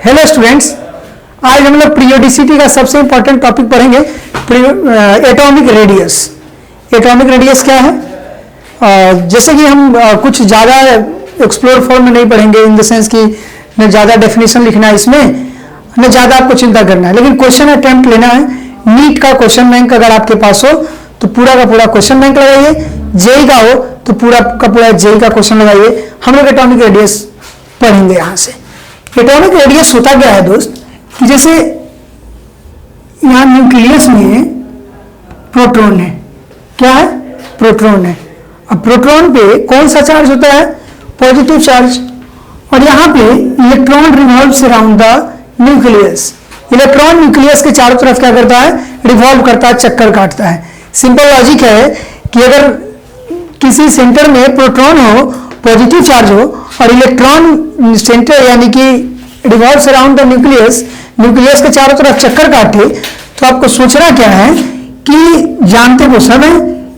Hello students, आज हम लोग पीरियोडिसिटी का सबसे इंपॉर्टेंट टॉपिक पढ़ेंगे, एटॉमिक रेडियस। एटॉमिक रेडियस क्या है? जैसे कि हम कुछ ज़्यादा एक्सप्लोर फॉर्म में नहीं पढ़ेंगे, इन द सेंस कि न ज़्यादा डेफिनेशन लिखना है इसमें, न ज़्यादा आपको चिंता करना है, लेकिन क्वेश्चन अटेम्प्ट लेना है। नीट का क्वेश्चन बैंक अगर आपके पास हो तो पूरा का पूरा क्वेश्चन बैंक लगाइए, जेई का हो तो पूरा का पूरा जेई का क्वेश्चन लगाइए। हम लोग एटॉमिक रेडियस पढ़ेंगे यहाँ से। एटॉमिक रेडियस होता क्या है दोस्त, कि जैसे यहाँ न्यूक्लियस में प्रोटॉन है, क्या है? प्रोटॉन है। अब प्रोटॉन पे कौन सा चार्ज होता है? Positive charge. और यहाँ पे electron revolves around the nucleus. Electron nucleus के चारों तरफ क्या करता है? रिवॉल्व करता है, चक्कर काटता है। सिंपल लॉजिक है कि अगर किसी सेंटर में प्रोटॉन हो, पॉजिटिव चार्ज हो, और इलेक्ट्रॉन सेंटर यानी कि revolves around the nucleus, nucleus के चारों तरफ चक्कर काटे, तो आपको सोचना क्या है कि जानते वो सब है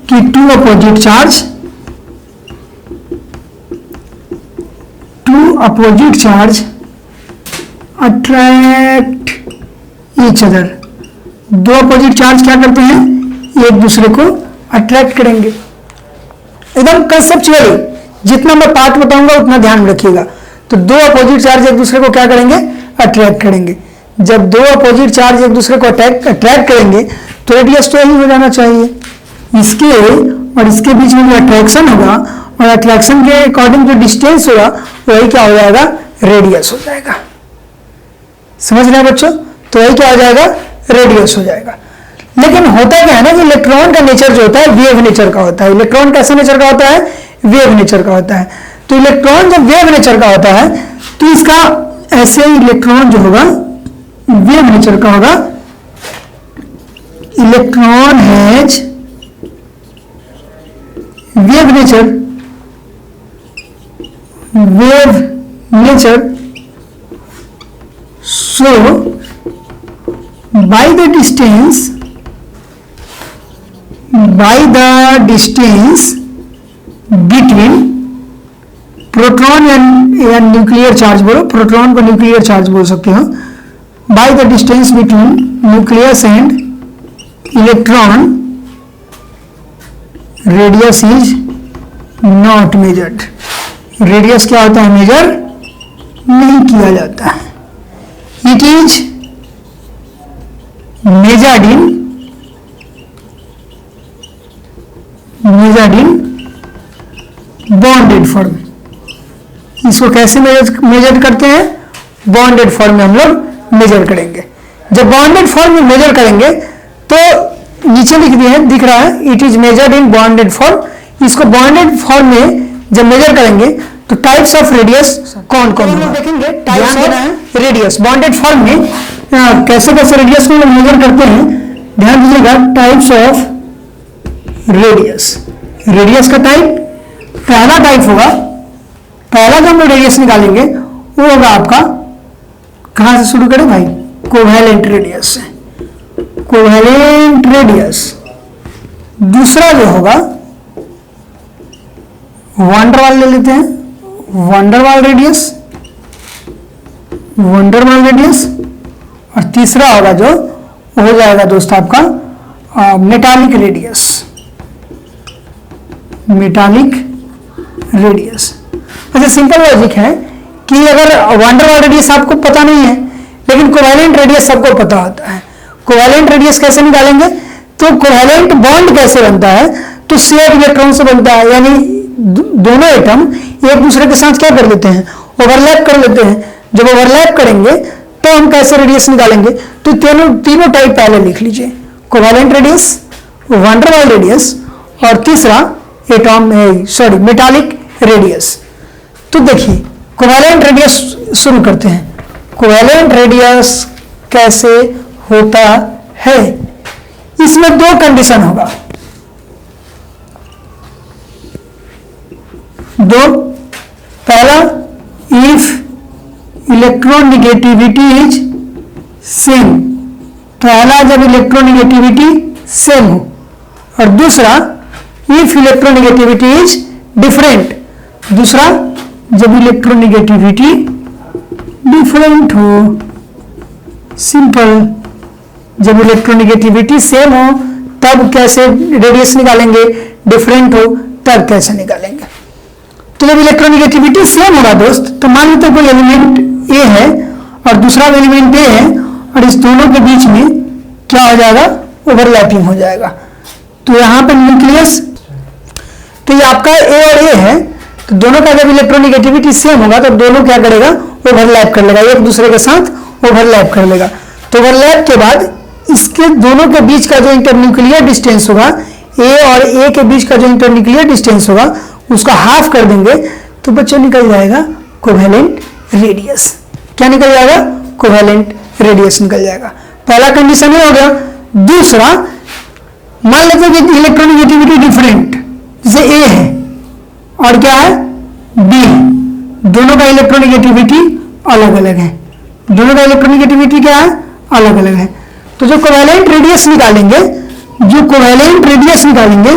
कि two opposite charge attract each other. दो अपोजिट चार्ज क्या करते हैं? एक दूसरे को अट्रैक्ट करेंगे। एकदम कंसेप्चुअली, जितना मैं पार्ट बताऊंगा उतना ध्यान में रखिएगा। तो दो अपोजिट चार्ज एक दूसरे को क्या करेंगे? अट्रैक्ट करेंगे। जब दो अपोजिट चार्ज एक दूसरे को अट्रैक्ट करेंगे तो रेडियस तो यही हो जाना चाहिए। इसके और इसके बीच में जो अट्रैक्शन होगा और अट्रैक्शन के अकॉर्डिंग जो डिस्टेंस होगा वही क्या हो जाएगा? रेडियस हो जाएगा। समझ रहे हैं बच्चों? तो वही क्या हो जाएगा? रेडियस हो जाएगा। लेकिन होता क्या है ना कि इलेक्ट्रॉन का नेचर जो होता है वेव नेचर का होता है। इलेक्ट्रॉन कैसे नेचर का होता है? वेव नेचर का होता है। तो इलेक्ट्रॉन जब वेव नेचर का होता है तो इसका ऐसे इलेक्ट्रॉन जो होगा वेव नेचर का होगा। Electron has wave nature, so by the distance between proton या न्यूक्लियर चार्ज बोलो, प्रोटॉन को न्यूक्लियर चार्ज बोल सकते हो। By the distance between nucleus and electron radius is not measured. Radius क्या होता है? मेजर नहीं किया जाता है। It is measured in bonded form. इसको कैसे मेजर करते हैं? बॉन्डेड फॉर्म में हम लोग मेजर करेंगे। जब बॉन्डेड फॉर्म में मेजर करेंगे तो नीचे लिख दिए हैं, दिख रहा है, it is measured in bonded form. इसको बॉन्डेड फॉर्म में जब मेजर करेंगे तो टाइप्स ऑफ रेडियस कौन कौन हम लोग देखेंगे। Types of radius bonded form में कैसे कैसे रेडियस को लोग मेजर करते हैं, ध्यान दीजिएगा। टाइप्स ऑफ रेडियस, रेडियस का टाइप, पहला टाइप होगा, पहला जो हम लोग रेडियस निकालेंगे वो होगा आपका, कहां से शुरू करें भाई? कोवैलेंट रेडियस से, कोवैलेंट रेडियस। दूसरा जो होगा वंडरवाल ले लेते हैं, वंडरवाल रेडियस। और तीसरा होगा जो हो जाएगा दोस्त आपका मेटालिक रेडियस। अच्छा, सिंपल लॉजिक है कि अगर वंडरवाल रेडियस आपको पता नहीं है लेकिन कोवैलेंट रेडियस सबको पता होता है। कोवैलेंट रेडियस कैसे निकालेंगे? तो कोवैलेंट बॉन्ड कैसे बनता है? तो शेयर इलेक्ट्रॉन से बनता है, यानी दोनों एटम एक दूसरे के साथ क्या कर लेते हैं? ओवरलैप कर लेते हैं। जब ओवरलैप करेंगे तो हम कैसे रेडियस निकालेंगे? तो तीनों टाइप पहले लिख लीजिए, कोवैलेंट रेडियस, वंडरवाल रेडियस और तीसरा मेटालिक रेडियस। तो देखिए कोवैलेंट रेडियस शुरू करते हैं। कोवैलेंट रेडियस कैसे होता है? इसमें दो कंडीशन होगा, दो। पहला, इफ इलेक्ट्रोनेगेटिविटी इज सेम, पहला जब इलेक्ट्रोनेगेटिविटी सेम हो, और दूसरा इफ इलेक्ट्रोनेगेटिविटी इज डिफरेंट, दूसरा जब इलेक्ट्रोनेगेटिविटी डिफरेंट डिफरेंट हो, सिंपल, जब इलेक्ट्रोनेगेटिविटी सेम हो तब कैसे रेडियस निकालेंगे, डिफरेंट हो तब कैसे निकालेंगे। तो जब इलेक्ट्रोनेगेटिविटी सेम होगा दोस्त, तो मान लीजिए कोई एलिमेंट ए है और दूसरा एलिमेंट ए है और इस दोनों के बीच में क्या हो जाएगा, ओवरलैपिंग हो जाएगा। तो यहाँ पे न्यूक्लियस, तो ये आपका ए और ए है, तो दोनों का जब इलेक्ट्रोनेगेटिविटी सेम होगा तो दोनों क्या करेगा, ओवरलैप कर लेगा, एक दूसरे के साथ ओवरलैप कर लेगा। तो ओवरलैप के बाद इसके दोनों के बीच का जो इंटरन्यूक्लियर डिस्टेंस होगा, ए और ए के बीच का जो इंटरन्यूक्लियर डिस्टेंस होगा उसका हाफ कर देंगे, तो बच्चों निकल जाएगा कोवेलेंट रेडियस। क्या निकल जाएगा, कोवेलेंट रेडियस निकल जाएगा। पहला कंडीशन ये हो गया। दूसरा, मान लेते हैं कि इलेक्ट्रोनेगेटिविटी डिफरेंट, जैसे ए है और क्या है, बी है, दोनों का इलेक्ट्रोनेगेटिविटी अलग अलग है, दोनों का इलेक्ट्रोनेगेटिविटी क्या है, अलग अलग है। तो जो कोवेलेंट रेडियस निकालेंगे, जो कोवेलेंट रेडियस निकालेंगे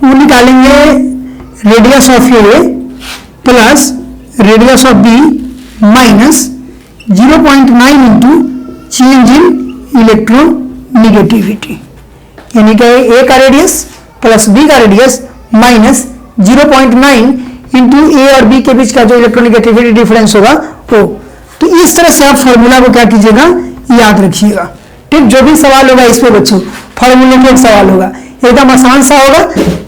वो निकालेंगे radius of A plus radius of B minus 0.9 into change in electronegativity, यानी कि ए का रेडियस प्लस बी का रेडियस माइनस 0.9 इंटू ए और बी के बीच का जो इलेक्ट्रोनेगेटिविटी डिफरेंस होगा वो। तो इस तरह से आप फॉर्मूला को क्या कीजिएगा, याद रखिएगा। ठीक, जो भी सवाल होगा इस पे बच्चों फॉर्मूले में एक सवाल होगा, एकदम आसान सा होगा,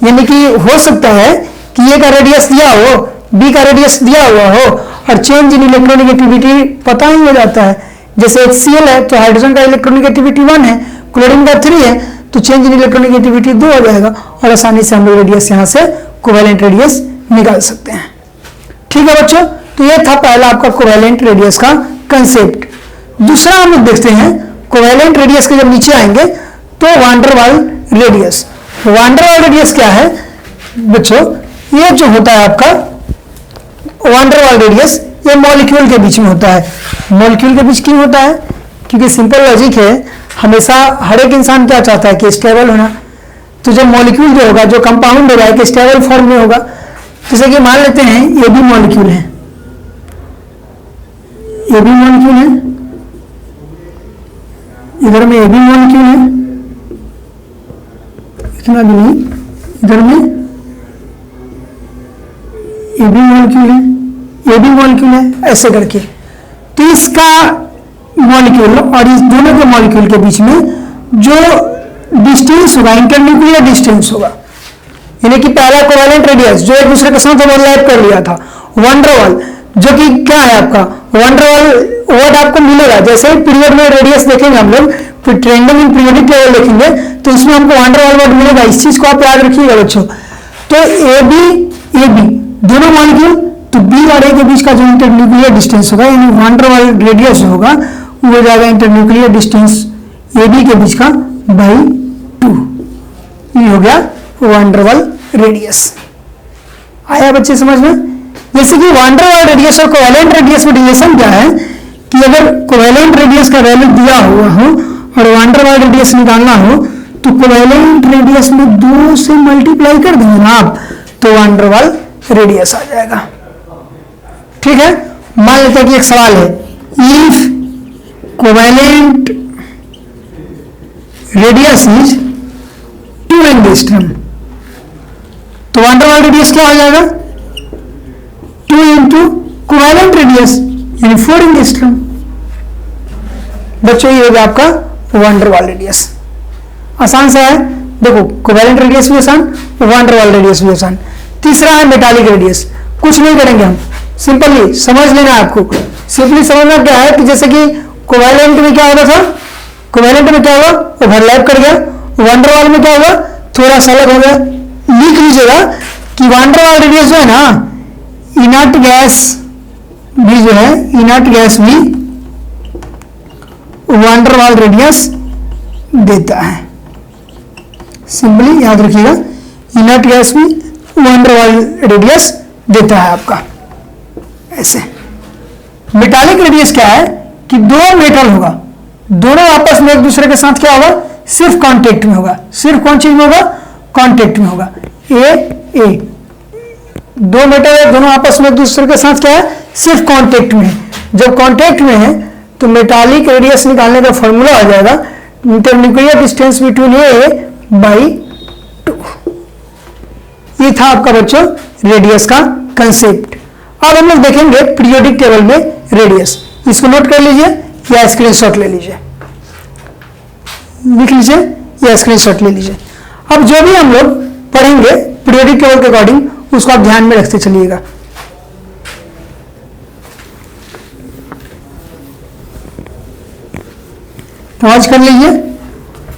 यानी कि हो सकता है कि ए का रेडियस दिया हो, बी का रेडियस दिया हुआ हो और चेंज इन इलेक्ट्रोनेगेटिविटी पता ही हो जाता है। जैसे HCl है तो हाइड्रोजन का इलेक्ट्रोनेगेटिविटी 1 है, क्लोरीन का 3 है, तो चेंज इन इलेक्ट्रोनेगेटिविटी 2 हो जाएगा और आसानी से हम लोग रेडियस यहाँ से कोवेलेंट रेडियस निकाल सकते हैं। ठीक है बच्चों, तो ये था पहला आपका कोवेलेंट रेडियस का कंसेप्ट। दूसरा हम लोग देखते हैं कोवेलेंट रेडियस के जब नीचे आएंगे तो वान डेर वाल रेडियस। वान डेर वाल रेडियस क्या है बच्चों, ये जो होता है आपका वान डेर वाल रेडियस, ये मॉलिक्यूल के बीच में होता है। मॉलिक्यूल के बीच क्यों होता है, क्योंकि सिंपल लॉजिक है, हमेशा हर एक इंसान क्या चाहता है कि स्टेबल होना। तो जब मॉलिक्यूल जो होगा, जो कंपाउंड होगा एक स्टेबल फॉर्म में होगा। जैसे कि मान लेते हैं ये भी मॉलिक्यूल है, ये भी मॉलिक्यूल है, इधर में ये भी मॉलिक्यूल है, इतना भी नहीं, इधर में ये भी मॉलिक्यूल है, ये भी मॉलिक्यूल है, ऐसे करके। तो इसका मॉलिक्यूल और इस दोनों के मॉलिक्यूल के बीच में जो डिस्टेंस होगा, इंटरन्यूक्लियर डिस्टेंस होगा, यानी कि पहला कोवेलेंट रेडियस जो एक दूसरे के साथ ओवरलैप कर लिया था, वान डेर वाल, जो कि क्या है आपका वान डेर वाल वर्ड आपको मिलेगा। जैसे पीरियड में रेडियस देखेंगे हम लोग, फिर ट्रायंगल इन पीरियोडिक टेबल देखेंगे तो इसमें हमको वान डेर वाल वर्ड मिलेगा। इस चीज को आप याद रखिएगा बच्चों। तो ए बी दोनों मॉलिक्यूल, तो बी और ए के बीच का जो इंटरन्यूक्लियर डिस्टेंस होगा, यानी वान डेर वाल रेडियस होगा वो हो जाएगा इंटरन्यूक्लियर डिस्टेंस ए बी के बीच का बाई 2। ये हो गया वान डेर वाल रेडियस। आया बच्चे समझ में? जैसे कि वान डेर वाल रेडियस और कोवेलेंट रेडियस में रिलेशन क्या है कि अगर कोवेलेंट रेडियस का वैल्यू दिया हुआ हो और वान डेर वाल रेडियस निकालना हो तो कोवेलेंट रेडियस में 2 से मल्टीप्लाई कर देंगे ना आप, तो वान डेर वाल रेडियस आ जाएगा। ठीक है, मान लेते हैं कि एक सवाल है, if covalent radius is 2 angstrom, तो वान डेर वाल रेडियस क्या हो जाएगा, 2 इंटू कोवेलेंट रेडियस यानी 4 एंगस्ट्रॉम। बच्चों ये होगा आपका वान डेर वाल रेडियस। आसान सा है, देखो कोवेलेंट रेडियस भी आसान, वान डेर वाल रेडियस भी आसान। तीसरा है मेटालिक रेडियस। कुछ नहीं करेंगे हम, सिंपली समझ लेना है आपको। सिंपली समझना क्या है कि जैसे कि कोवेलेंट में क्या होता था, कोवेलेंट में क्या हुआ, ओवरलैप कर गया। वान डेर वाल में क्या हुआ, थोड़ा सा अलग हो गया। लिख लीजिएगा कि वान डेर वाल रेडियस जो है ना, इनर्ट गैस भी जो है, इनर्ट गैस भी वान डेर वाल रेडियस देता है। सिंपली याद रखिएगा, इनर्ट गैस भी वान डेर वाल रेडियस देता है आपका। ऐसे मेटालिक रेडियस क्या है कि दो मेटल होगा, दोनों आपस में एक दूसरे के साथ क्या होगा, सिर्फ कांटेक्ट में होगा। सिर्फ कौन चीज में होगा, कांटेक्ट में होगा। दो मेटल है, दोनों आपस में एक दूसरे के साथ क्या है, सिर्फ कांटेक्ट में। जब कांटेक्ट में है तो मेटालिक रेडियस निकालने का फॉर्मूला आ जाएगा internuclear distance between A by 2। ये था आपका बच्चों रेडियस का कंसेप्ट। अब हम लोग देखेंगे पीरियोडिक टेबल में रेडियस। इसको नोट कर लीजिए या स्क्रीनशॉट ले लीजिए, लिख लीजिए या स्क्रीनशॉट ले लीजिए। अब जो भी हम लोग पढ़ेंगे पीरियोडिक टेबल के अकॉर्डिंग उसको आप ध्यान में रखते चलिएगा। पॉज कर लीजिए,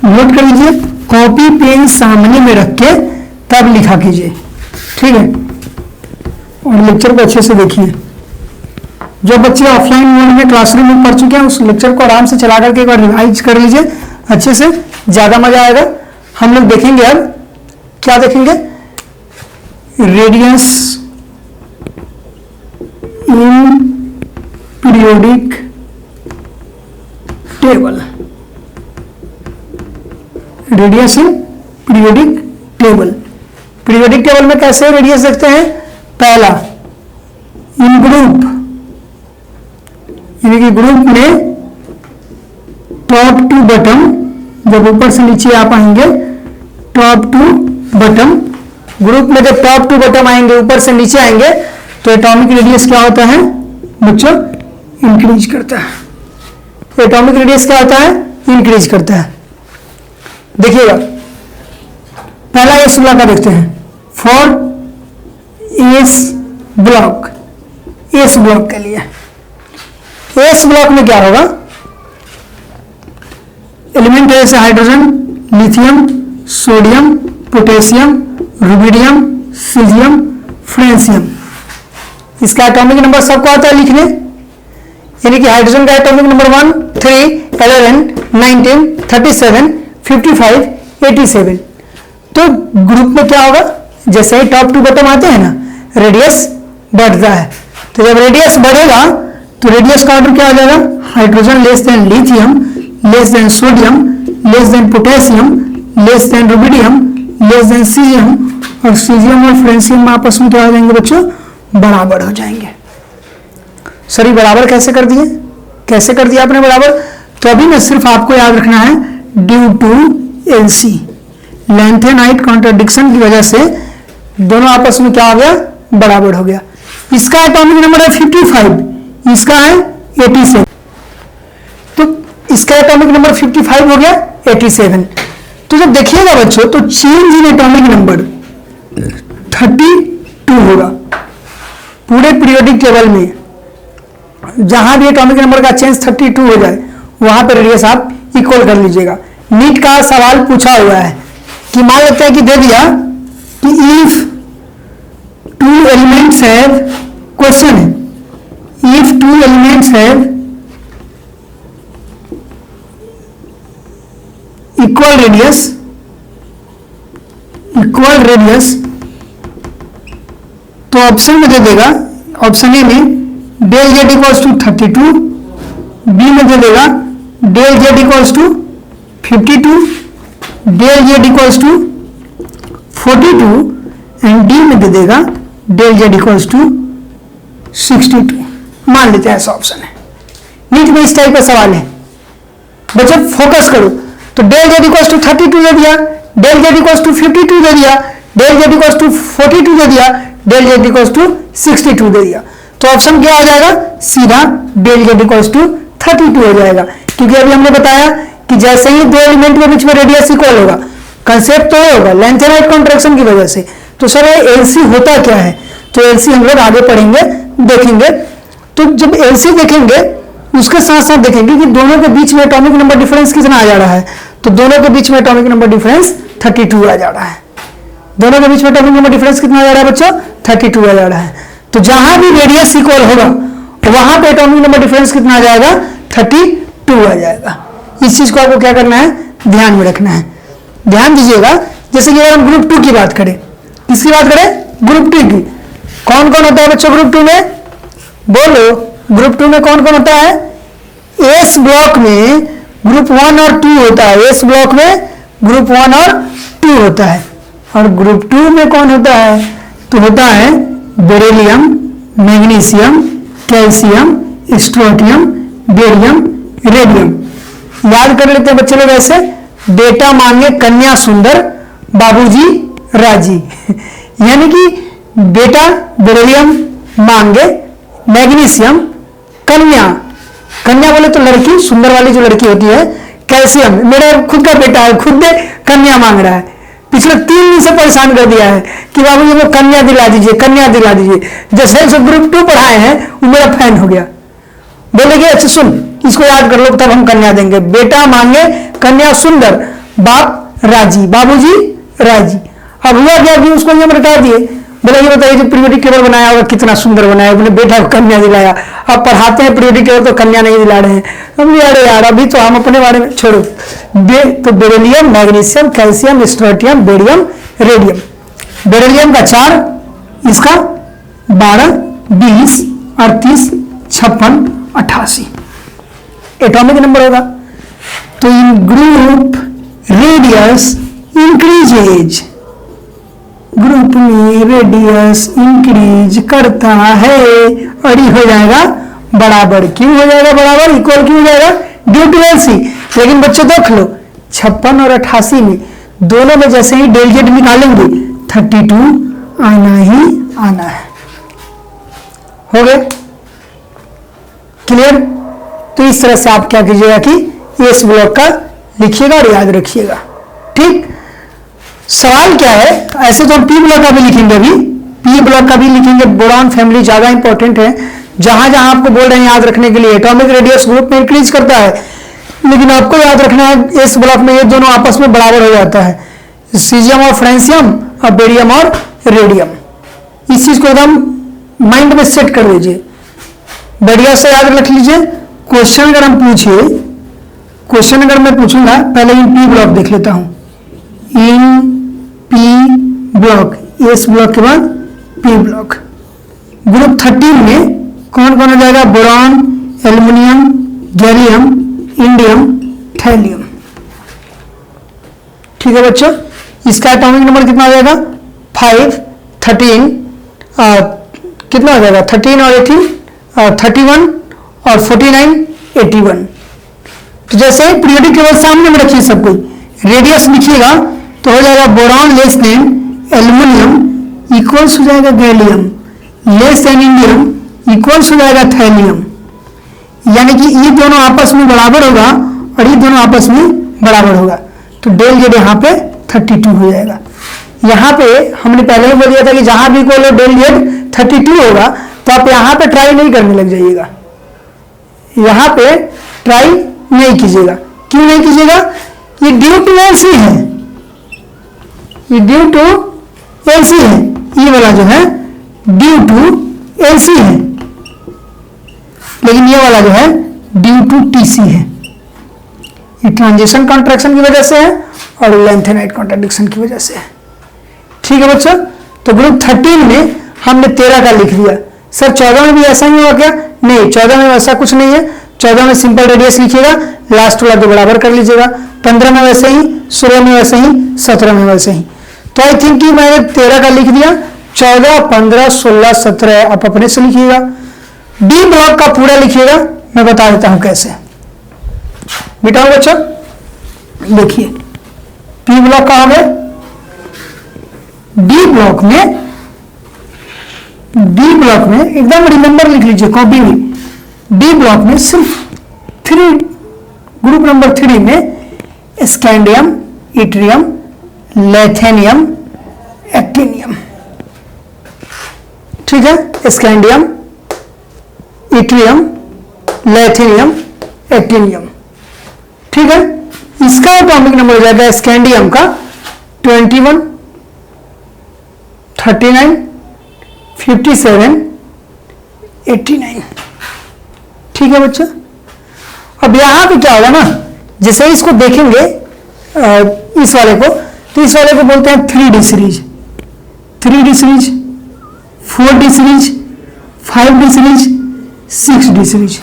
नोट कर लीजिए, कॉपी पेन सामने में रख के तब लिखा कीजिए, ठीक है। और लेक्चर को अच्छे से देखिए। जो बच्चे ऑफलाइन मोड में क्लासरूम में पढ़ चुके हैं उस लेक्चर को आराम से चला करके एक बार रिवाइज कर लीजिए अच्छे से, ज्यादा मजा आएगा। हम लोग देखेंगे अब क्या देखेंगे, radius in periodic table. Radius in periodic table. Periodic table में कैसे रेडियस देखते हैं, पहला इन ग्रुप, यानी कि ग्रुप में टॉप टू बटम, जब ऊपर से नीचे आप आएंगे टॉप टू बटम, ग्रुप में जब टॉप टू बटम आएंगे ऊपर से नीचे आएंगे तो एटॉमिक रेडियस क्या होता है बच्चों, इंक्रीज करता है। एटॉमिक रेडियस क्या होता है, इंक्रीज करता है। देखिएगा पहला एस ब्लॉक का देखते हैं, for S block, S block के लिए एस ब्लॉक में क्या होगा, एलिमेंट है जैसे hydrogen, lithium, sodium, potassium, rubidium, caesium, francium. इसका एटॉमिक नंबर सबको आता है लिखने, यानी कि हाइड्रोजन का एटॉमिक नंबर 1, 3, 11, 19, 37, 55, 87। तो ग्रुप में क्या होगा, जैसे ही टॉप टू बटम आते हैं ना रेडियस बढ़ता है। तो जब रेडियस बढ़ेगा तो रेडियस का ऑर्डर क्या हो जाएगा, hydrogen less than lithium, less than sodium, less than potassium, less than rubidium, less than caesium, और सीजियम और फ्रेंसियम आपस में क्या हो जाएंगे बच्चों, बराबर हो जाएंगे। सॉरी बराबर कैसे कर दिए, कैसे कर दिया आपने बराबर, तो अभी ना सिर्फ आपको याद रखना है due to LC, lanthanide contradiction की वजह से दोनों आपस में क्या हो गया, बराबर हो गया। इसका एटॉमिक नंबर है 55, इसका है 87, तो इसका एटॉमिक नंबर 55 हो गया 87। तो जब देखिएगा बच्चों तो चेंज इन एटॉमिक नंबर 32 होगा पूरे पीरियोडिक टेबल में। जहां भी एटॉमिक नंबर का चेंज 32 हो जाए वहां पर रेडियस आप इक्वल कर लीजिएगा। नीट का सवाल पूछा हुआ है कि मान लेते हैं कि दे दिया कि if two elements have, question है if two elements have equal radius, तो ऑप्शन में दे देगा, ऑप्शन ए में del Z equals to 32, B में दे देगा del Z equals to 52, del Z equals to 42 and D में दे देगा डेल जेड इक्वल्स टू 62। मान लेते हैं ऐसा ऑप्शन है। नीट में इस टाइप का सवाल है बच्चों, फोकस करो। तो डेल जेड इक्वल्स टू 32 दे दिया, डेल जेड इक्वल्स टू 52 दे दिया, डेल जेड इक्वल्स टू 42 दे दिया, डेल जेड इक्वल्स टू 62 दे दिया। तो ऑप्शन क्या आ जाएगा, सीधा डेल जेड इक्वल्स टू 32 हो जाएगा। क्योंकि अभी हमने बताया कि जैसे ही दो एलिमेंट के बीच में रेडियस इक्वल होगा, कंसेप्ट तो होगा लेंथेनाइट कॉन्ट्रैक्शन की वजह से। तो सर एलसी होता क्या है, तो एलसी हम लोग आगे पढ़ेंगे, देखेंगे। तो जब एलसी देखेंगे उसके साथ साथ देखेंगे कि दोनों के बीच में एटॉमिक नंबर डिफरेंस कितना आ जा रहा है। तो दोनों के बीच में एटॉमिक नंबर डिफरेंस 32 आ जा रहा है। दोनों के बीच में एटॉमिक नंबर डिफरेंस कितना आ जा रहा है बच्चों, 32 आ जा रहा है। तो जहां भी रेडियस इक्वल होगा वहां पे एटॉमिक नंबर डिफरेंस कितना आ जाएगा, 32 आ जाएगा। इस चीज को आपको क्या करना है, ध्यान में रखना है। ध्यान दीजिएगा, जैसे कि अगर हम ग्रुप 2 की बात करें, किसकी बात करें, ग्रुप 2 की। कौन कौन होता है बच्चों ग्रुप 2 में, बोलो ग्रुप 2 में कौन कौन होता है। एस ब्लॉक में ग्रुप 1 और 2 होता है, एस ब्लॉक में ग्रुप 1 और 2 होता है। और ग्रुप 2 में कौन होता है, तो होता है beryllium, magnesium, calcium, strontium, barium, radium. याद कर लेते हैं बच्चे लोग ऐसे, बेटा मांगे कन्या सुंदर, बाबूजी राजी। यानी कि बेटा बेरिलियम मांगे, मैग्नीशियम, कन्या, कन्या बोले तो लड़की, सुंदर वाली जो लड़की होती है, कैल्शियम, मेरा खुद का बेटा है, खुद ने कन्या मांग रहा है, पिछले 3 दिन से परेशान कर दिया है कि बाबू ये कन्या दिला दीजिए, कन्या दिला दीजिए। जैसे जो ग्रुप 2 पढ़ाए हैं वो मेरा फैन हो गया, बोलेगे अच्छा सुन इसको याद कर लो तब हम कन्या देंगे। बेटा मांगे कन्या सुंदर, बाप राजी, बाबूजी राजी। अब हुआ क्या कि उसको ये रटा दिए, बोले ये बताइए जो पीरियोडिक टेबल बनाया होगा कितना सुंदर बनाया, अपने बेटा को कन्या दिलाया। अब पढ़ाते हैं पीरियोडिक टेबल तो कन्या नहीं दिला रहे हैं। हम अरे यार अभी तो हम अपने बारे में छोड़ो। तो beryllium, magnesium, calcium, strontium, barium, radium. Beryllium का 4, इसका 12, 20, 38, 56, 88 एटॉमिक नंबर होगा। तो इन ग्रुप रेडियस इंक्रीजेज, ग्रुप में रेडियस इंक्रीज करता है और ये हो जाएगा बराबर। क्यों हो जाएगा बराबर, इक्वल क्यों हो जाएगा, ड्यू टू एलसी। लेकिन बच्चों देख लो 56 और 88 में दोनों में जैसे ही डेल जेड निकालेंगे 32 आना ही आना है। हो गया क्लियर। तो इस तरह से आप क्या कीजिएगा कि इस ब्लॉक का लिखिएगा और याद रखिएगा। ठीक, सवाल क्या है, ऐसे तो हम पी ब्लॉक का भी लिखेंगे, अभी पी ब्लॉक का भी लिखेंगे। बोरॉन फैमिली ज्यादा इंपॉर्टेंट है, जहां जहां आपको बोल रहे हैं याद रखने के लिए। एटॉमिक रेडियस ग्रुप में इंक्रीज करता है, लेकिन आपको याद रखना है इस ब्लॉक में ये दोनों आपस में बराबर हो जाता है, सीजियम और फ्रेंसियम और बेरियम और रेडियम। इस चीज को एकदम माइंड में सेट कर लीजिए, बढ़िया से याद रख लीजिए। क्वेश्चन अगर हम पूछिए, क्वेश्चन अगर मैं पूछूंगा, पहले इन पी ब्लॉक देख लेता हूं, इन पी ब्लॉक, इस ब्लॉक के बाद पी ब्लॉक। ग्रुप 13 में कौन कौन हो जाएगा, boron, aluminium, gallium, indium, thallium. ठीक है बच्चों, इसका एटॉमिक नंबर कितना हो जाएगा, 5, 13, कितना हो जाएगा 13 और 18, 31 और 49, 81। तो जैसे पीरियोडिक टेबल सामने में रखिए सब कोई, रेडियस लिखिएगा तो हो जाएगा boron less than aluminium equals हो जाएगा gallium, less than indium equals हो जाएगा थैलियम। यानी कि ये दोनों आपस में बराबर होगा और ये दोनों आपस में बराबर होगा, तो डेल जेड यहाँ पे 32 हो जाएगा। यहाँ पे हमने पहले ही बोल दिया था कि जहां भी इक्वल हो डेल जेड 32 होगा, तो आप यहाँ पे ट्राई नहीं करने लग जाइएगा, यहाँ पे ट्राई नहीं कीजिएगा। क्यों नहीं कीजिएगा, ये ड्यू टू एलसी है, ये ड्यू टू एलसी है, ये वाला जो है ड्यू टू एलसी है, लेकिन ये वाला जो है ड्यू टू टीसी है। ये ट्रांजिशन कॉन्ट्रैक्शन की वजह से है और लेंथेनाइट कॉन्ट्रडिक्शन की वजह से है। ठीक है बच्चों, तो ग्रुप 13 में हमने 13 का लिख दिया। सर 14 में भी ऐसा ही होगा क्या, नहीं 14 में वैसा कुछ नहीं है। 14 में सिंपल रेडियस लिखिएगा, लास्ट वाला 2 बराबर कर लीजिएगा। 15 में वैसे ही, 16 में वैसे ही, 17 में वैसे ही। तो आई थिंक कि मैंने 13 का लिख दिया, 14, 15, 16, 17 आप अपने से लिखिएगा। डी ब्लॉक का पूरा लिखिएगा, मैं बता देता हूं कैसे। बेटा बच्चों देखिए, पी ब्लॉक का हो गया, डी ब्लॉक में एकदम रिमेंबर लिख लीजिए कॉपी में। डी ब्लॉक में सिर्फ 3, ग्रुप नंबर 3 में स्कैंडियम, इट्रियम, लेथेनियम, एक्टिनियम। ठीक है, स्कैंडियम, इट्रियम, लेथेनियम, एक्टिनियम। ठीक है, इसका एटॉमिक नंबर हो जाएगा स्कैंडियम का 21, 39, 57, 89। ठीक है बच्चों, अब यहां पे क्या होगा ना, जैसे इसको देखेंगे इस वाले को, तो इस वाले को बोलते हैं 3D series, 3D series, 4D series, 5D series, 6D series.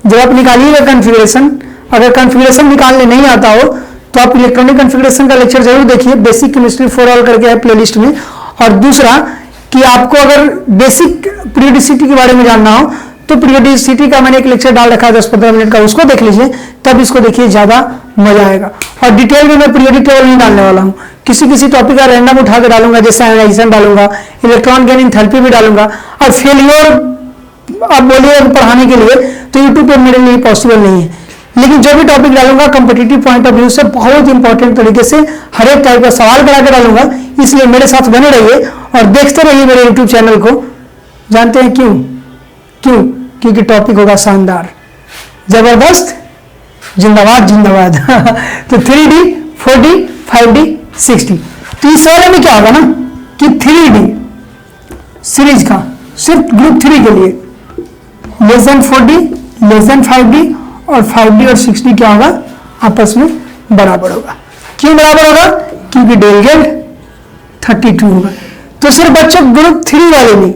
जब आप निकालिएगा कॉन्फ़िगरेशन, अगर कॉन्फ़िगरेशन निकालने नहीं आता हो तो आप इलेक्ट्रॉनिक कॉन्फ़िगरेशन का लेक्चर जरूर देखिए, बेसिक केमिस्ट्री फॉर ऑल करके है प्लेलिस्ट में। और दूसरा कि आपको अगर बेसिक पीरियोडिसिटी के बारे में जानना हो तो तो पीरियोडिसिटी का मैंने एक लेक्चर डाल रखा है 10-15 मिनट का, उसको देख लीजिए, तब इसको देखिए ज्यादा मजा आएगा। और डिटेल में मैं पीरियोडिक टेबल नहीं डालने वाला हूँ, किसी किसी टॉपिक का रैंडम उठा के डालूंगा, जैसे आयनाइजेशन डालूंगा, इलेक्ट्रॉन गेन एंथैल्पी भी डालूंगा। और फेलियर आप बोलिए पढ़ाने के लिए तो यूट्यूब पर मेरे लिए पॉसिबल नहीं है, लेकिन जो भी टॉपिक डालूंगा कंपिटिटिव पॉइंट ऑफ व्यू से बहुत इंपॉर्टेंट तरीके से हर एक टाइप का सवाल करा के डालूंगा। इसलिए मेरे साथ बने रहिए और देखते रहिए मेरे यूट्यूब चैनल को। जानते हैं क्यों? क्योंकि टॉपिक होगा शानदार, जबरदस्त, जिंदाबाद जिंदाबाद। तो 3D, 4D, 5D, 6D। तो इस वाले में क्या होगा ना कि 3D सीरीज का सिर्फ ग्रुप 3 के लिए less than 4D, less than 5D, और 5D और 6D क्या होगा? आपस में बराबर होगा। क्यों बराबर होगा? क्योंकि डेल गेट 32 होगा। तो सिर्फ बच्चों ग्रुप 3 वाले में,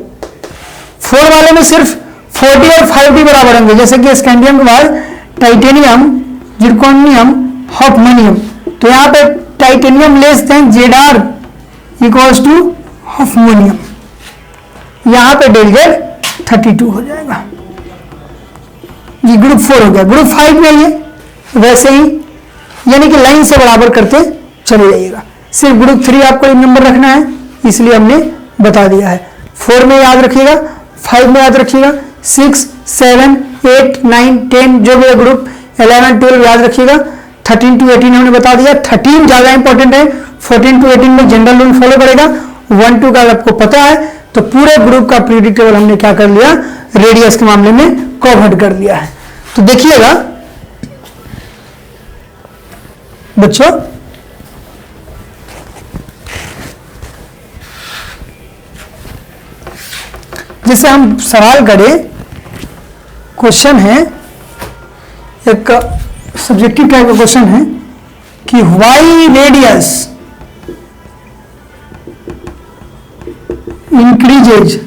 4 वाले में सिर्फ 4D और 5D बराबर होंगे, जैसे कि स्कैंडियम के बाद टाइटेनियम, जिरकोनियम, हॉफमैनियम। तो यहाँ पे titanium less than ZR equals to hafnium, यहाँ पे डेल गेट 32 हो जाएगा। ये ग्रुप 4 हो गया। ग्रुप 5 में ये वैसे ही, यानी कि लाइन से बराबर करते चले जाइएगा। सिर्फ ग्रुप 3 आपको नंबर रखना है, इसलिए हमने बता दिया है। 4 में याद रखिएगा, 5 में याद रखिएगा, 6, 7, 8, 9, 10 जो भी है ग्रुप, 11, 12 याद रखिएगा। 13 to 18 हमने बता दिया। 13 ज्यादा इंपॉर्टेंट है, 14 to 18 में जनरल रूल फॉलो करेगा। 1, 2 का आपको पता है, तो पूरे ग्रुप का पीरियोडिक टेबल हमने क्या कर लिया? रेडियस के मामले में कवर्ड कर लिया है। तो देखिएगा बच्चों, जैसे हम सवाल करें, क्वेश्चन है, एक सब्जेक्टिव टाइप का क्वेश्चन है कि why radius increases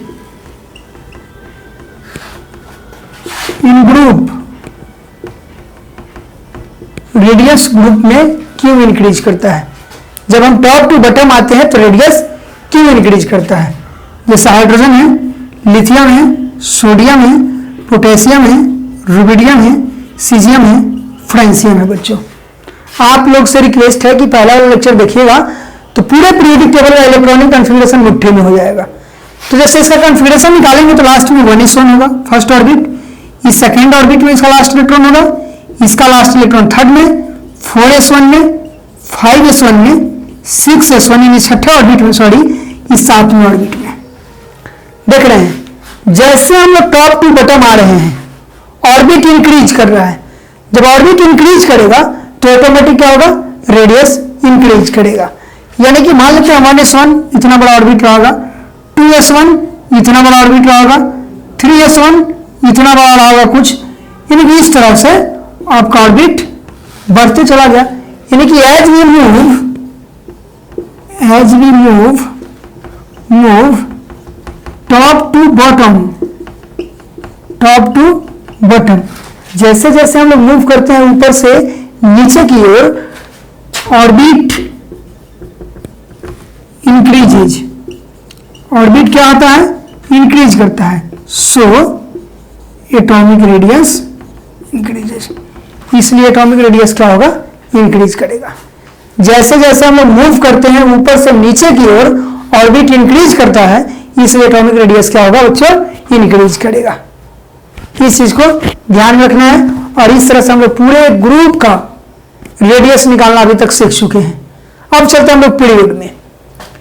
in group, radius group में क्यों इंक्रीज करता है? जब हम टॉप टू बॉटम आते हैं तो रेडियस क्यों इंक्रीज करता है? जैसे हाइड्रोजन है, लिथियम है, सोडियम है, पोटेशियम है, रुबिडियम है, सीजियम है, फ्रांसियम है। बच्चों आप लोग से रिक्वेस्ट है कि पहला वाला लेक्चर देखिएगा, तो पूरे पीरियोडिक टेबल का इलेक्ट्रॉनिक कॉन्फ़िगरेशन मुट्ठी में हो जाएगा। तो जैसे इसका कॉन्फ़िगरेशन निकालेंगे तो लास्ट में 1s1 होगा, फर्स्ट ऑर्बिट। इस सेकेंड ऑर्बिट में इसका लास्ट इलेक्ट्रॉन होगा, इसका लास्ट इलेक्ट्रॉन थर्ड में, 4s1 में, 5s1 में, 6s1 यानी छठे ऑर्बिट में, सॉरी इस 7वें ऑर्बिट में। देख रहे हैं जैसे हम लोग टॉप टू बॉटम आ रहे हैं, ऑर्बिट इंक्रीज कर रहा है। जब ऑर्बिट इंक्रीज करेगा तो ऑटोमेटिक क्या होगा? रेडियस इंक्रीज करेगा। यानी कि मान लेते हैं 1s1 इतना बड़ा ऑर्बिट रहा होगा, 2s1 इतना बड़ा ऑर्बिट रहा होगा, 3s1 इतना बड़ा रहा होगा कुछ, यानी कि इस तरह से आपका ऑर्बिट बढ़ते चला गया। यानी कि as we move top to bottom, जैसे जैसे हम लोग मूव करते हैं ऊपर से नीचे की ओर, ऑर्बिट इंक्रीजेज, ऑर्बिट क्या होता है? इंक्रीज करता है। सो एटॉमिक रेडियस इंक्रीजेज, इसलिए एटॉमिक रेडियस क्या होगा? इंक्रीज करेगा। जैसे जैसे हम लोग मूव करते हैं ऊपर से नीचे की ओर, ऑर्बिट इंक्रीज करता है, इसलिए एटॉमिक रेडियस क्या होगा बच्चों? इंक्रीज करेगा। इस चीज को ध्यान में रखना है। और इस तरह से हम लोग पूरे ग्रुप का रेडियस निकालना अभी तक सीख चुके हैं। अब चलते हैं हम लोग पीरियड में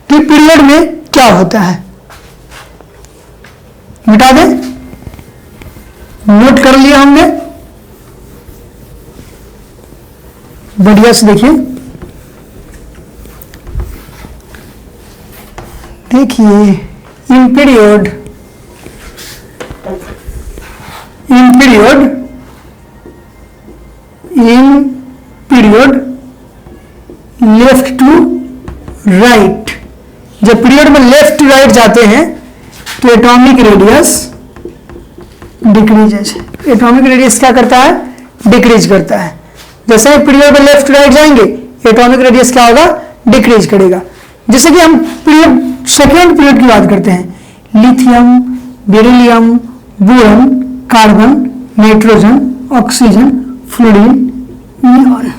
कि पीरियड में क्या होता है। मिटा दें, नोट कर लिया हमने, बढ़िया से देखिए। In period left to right, जब पीरियड में लेफ्ट टू राइट जाते हैं तो atomic radius decreases. Atomic radius क्या करता है? डिक्रीज करता है। जैसे पीरियड में लेफ्ट टू राइट जाएंगे, एटॉमिक रेडियस क्या होगा? डिक्रीज करेगा। जैसे कि हम पीरियड सेकेंड पीरियड की बात करते हैं, lithium, beryllium, boron, carbon, nitrogen, oxygen, fluorine, neon.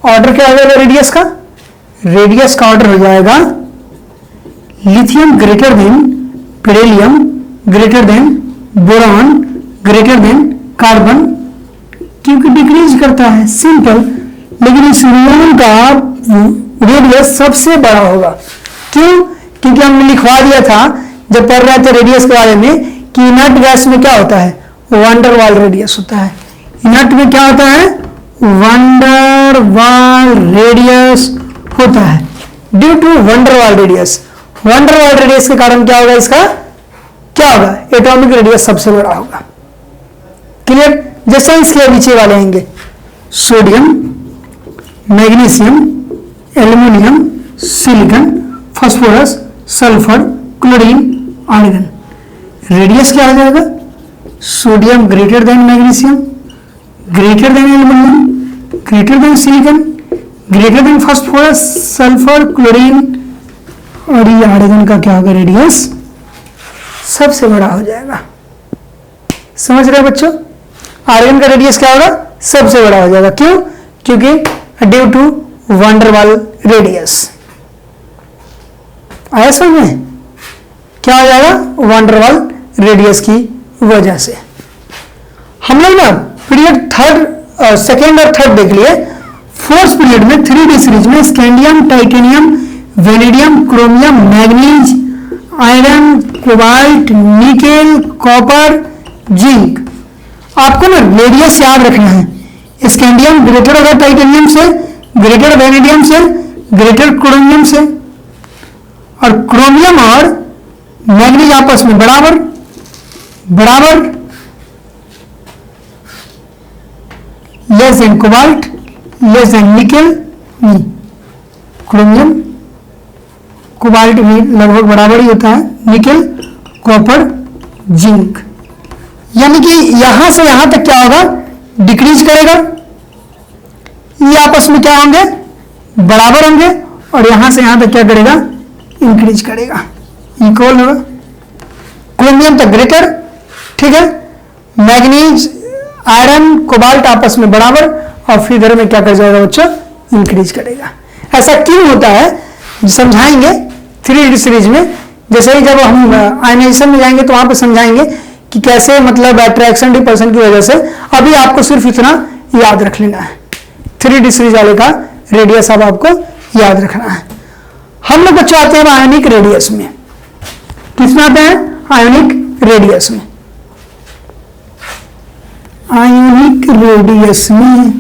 Order क्या हो जाएगा रेडियस का? रेडियस का ऑर्डर हो जाएगा lithium greater than beryllium, greater than boron, greater than carbon, क्योंकि डिक्रीज करता है, सिंपल। लेकिन इस नियॉन का रेडियस सबसे बड़ा होगा। क्यों? क्योंकि हमने लिखवा दिया था जब पढ़ रहे थे रेडियस के बारे में कि इनर्ट गैस में क्या होता है? वंडर वाल रेडियस होता है। इनर्ट में क्या होता है? वंडर वाल रेडियस होता है। Due to van der Waals radius, van der Waals radius के कारण क्या होगा? इसका क्या होगा? एटॉमिक रेडियस सबसे बड़ा होगा। क्लियर? जैसे इसके नीचे वाले आएंगे, sodium, magnesium, aluminium, silicon, phosphorus, sulphur, chlorine, argon. Radius क्या हो जाएगा? Sodium greater than magnesium, greater than aluminium, greater than silicon, greater than phosphorus, sulphur, chlorine, और ये आर्गन का क्या होगा? रेडियस सबसे बड़ा हो जाएगा। समझ रहे बच्चों? आर्गन का रेडियस क्या होगा? सबसे बड़ा हो जाएगा। क्यों? क्योंकि ड्यू टू वंडरवाल रेडियस। आया समझ में? क्या हो जाएगा? वंडरवाल रेडियस की वजह से। हम लोग ना पीरियड थर्ड, सेकेंड और थर्ड देख लिए। फोर्थ पीरियड में 3D सीरीज में scandium, titanium, vanadium, chromium, manganese, iron, cobalt, nickel, copper, zinc. आपको ना रेडियस याद रखना है। स्कैंडियम ग्रेटर होगा टाइटेनियम से, ग्रेटर वेनेडियम से, ग्रेटर क्रोमियम से, और क्रोमियम और मैग्नीज आपस में बराबर बराबर, less than cobalt, less than nickel, chromium cobalt भी लगभग बराबर ही होता है, निकेल, कॉपर, जिंक। यानी कि यहां से यहां तक क्या होगा? डिक्रीज करेगा। ये आपस में क्या होंगे? बराबर होंगे। और यहां से यहां तक क्या करेगा? इंक्रीज करेगा, इक्वल होगा। क्रोमियम तक ग्रेटर, ठीक है। मैग्नीज, आयरन, कोबाल्ट आपस में बराबर, और फिर इधर में क्या कर जाएगा बच्चों? इंक्रीज करेगा। ऐसा क्यों होता है समझाएंगे 3D सीरीज में। जैसे ही जब हम आयनाइजेशन में जाएंगे तो वहां पे समझाएंगे कि कैसे, मतलब अट्रैक्शन रिपल्शन की वजह से। अभी आपको सिर्फ इतना याद रख लेना है, 3D सीरीज वाले का रेडियस अब आपको याद रखना है। हम लोग बच्चों आते हैं आयोनिक रेडियस में। किसमें आते हैं? आयोनिक रेडियस में। आयोनिक रेडियस में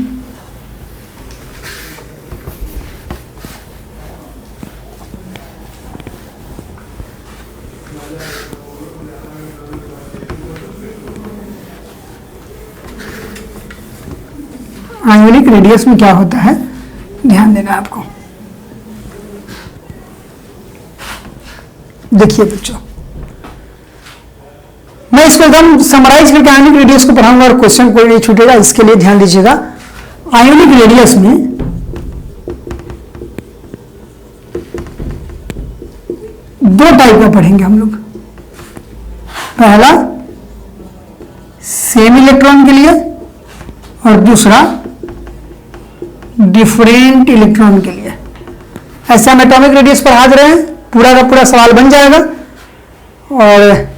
आयोनिक रेडियस में क्या होता है, ध्यान देना आपको। देखिए बच्चों, मैं इसको एकदम समराइज करके आयोनिक रेडियस को पढ़ाऊंगा और क्वेश्चन कोई नहीं छूटेगा, इसके लिए ध्यान दीजिएगा। आयोनिक रेडियस में दो टाइप का पढ़ेंगे हम लोग। पहला सेम इलेक्ट्रॉन के लिए और दूसरा डिफरेंट इलेक्ट्रॉन के लिए। ऐसा हम एटॉमिक रेडियस पढ़ा दे रहे हैं, पूरा का पूरा सवाल बन जाएगा। और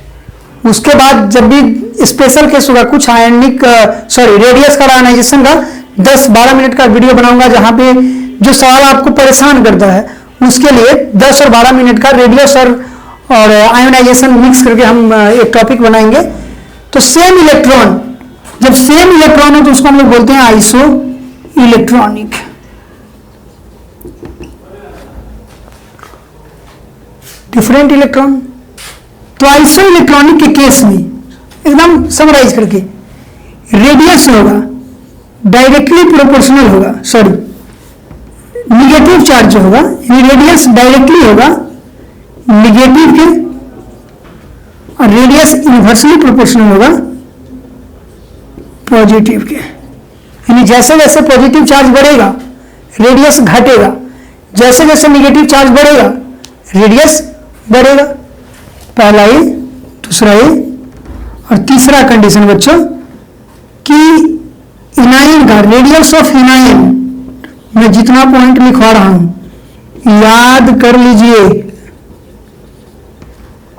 उसके बाद जब भी स्पेशल केस होगा, कुछ आयनिक रेडियस का आयनाइजेशन का 10-12 मिनट का वीडियो बनाऊंगा, जहां पे जो सवाल आपको परेशान करता है उसके लिए 10 और 12 मिनट का रेडियस और आयोनाइजेशन मिक्स करके हम एक टॉपिक बनाएंगे। तो सेम इलेक्ट्रॉन, जब सेम इलेक्ट्रॉन हो तो उसको हम लोग बोलते हैं आइसो इलेक्ट्रॉनिक। डिफरेंट इलेक्ट्रॉन, तो आइसो इलेक्ट्रॉनिक के केस में एकदम समराइज करके रेडियस होगा डायरेक्टली प्रोपोर्शनल होगा, निगेटिव चार्ज जो होगा, रेडियस डायरेक्टली होगा निगेटिव के, और रेडियस इनवर्सली प्रोपोर्शनल होगा पॉजिटिव के। यानी जैसे जैसे पॉजिटिव चार्ज बढ़ेगा रेडियस घटेगा, जैसे जैसे निगेटिव चार्ज बढ़ेगा रेडियस बढ़ेगा। पहला ये, दूसरा ये, और तीसरा कंडीशन बच्चों कि इनाइन का रेडियस ऑफ इनाइन, मैं जितना पॉइंट लिखवा रहा हूं याद कर लीजिए।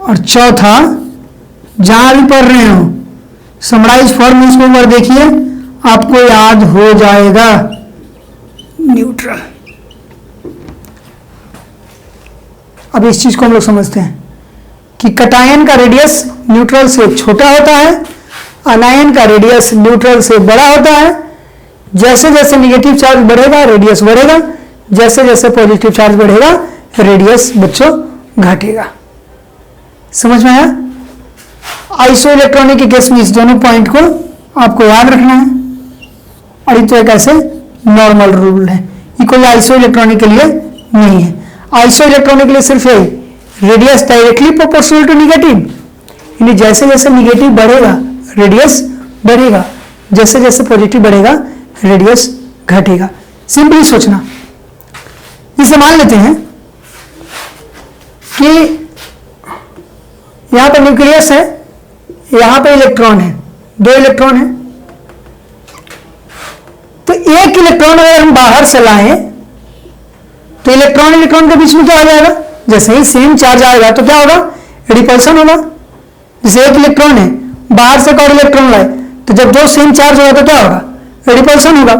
और चौथा, जहां भी पढ़ रहे हो समराइज फॉर्मूल्स को एक बार देखिए, आपको याद हो जाएगा। न्यूट्रल, अब इस चीज को हम लोग समझते हैं कि कटायन का रेडियस न्यूट्रल से छोटा होता है, अनायन का रेडियस न्यूट्रल से बड़ा होता है। जैसे जैसे निगेटिव चार्ज बढ़ेगा रेडियस बढ़ेगा, जैसे जैसे पॉजिटिव चार्ज बढ़ेगा रेडियस बच्चों घटेगा। समझ में आया? आइसो इलेक्ट्रॉनिक के केस में इस दोनों पॉइंट को आपको याद रखना है, और ये तो एक ऐसे नॉर्मल रूल है, ये कोई आइसो इलेक्ट्रॉनिक के लिए नहीं है। आइसो इलेक्ट्रॉनिक के लिए सिर्फ यही, radius directly proportional to negative, यानी जैसे जैसे निगेटिव बढ़ेगा रेडियस बढ़ेगा, जैसे जैसे पॉजिटिव बढ़ेगा रेडियस घटेगा। सिंपली सोचना, इसे मान लेते हैं कि यहां पर न्यूक्लियस है, यहां पर इलेक्ट्रॉन है, दो इलेक्ट्रॉन है। तो एक इलेक्ट्रॉन अगर हम बाहर से लाएं तो इलेक्ट्रॉन इलेक्ट्रॉन के बीच में क्या हो जाएगा? जैसे ही सेम चार्ज आएगा तो क्या होगा? रिपल्सन होगा। जैसे एक इलेक्ट्रॉन है, बाहर से कोई इलेक्ट्रॉन लाए तो जब दो सेम चार्ज होगा तो क्या होगा? रिपल्सन होगा।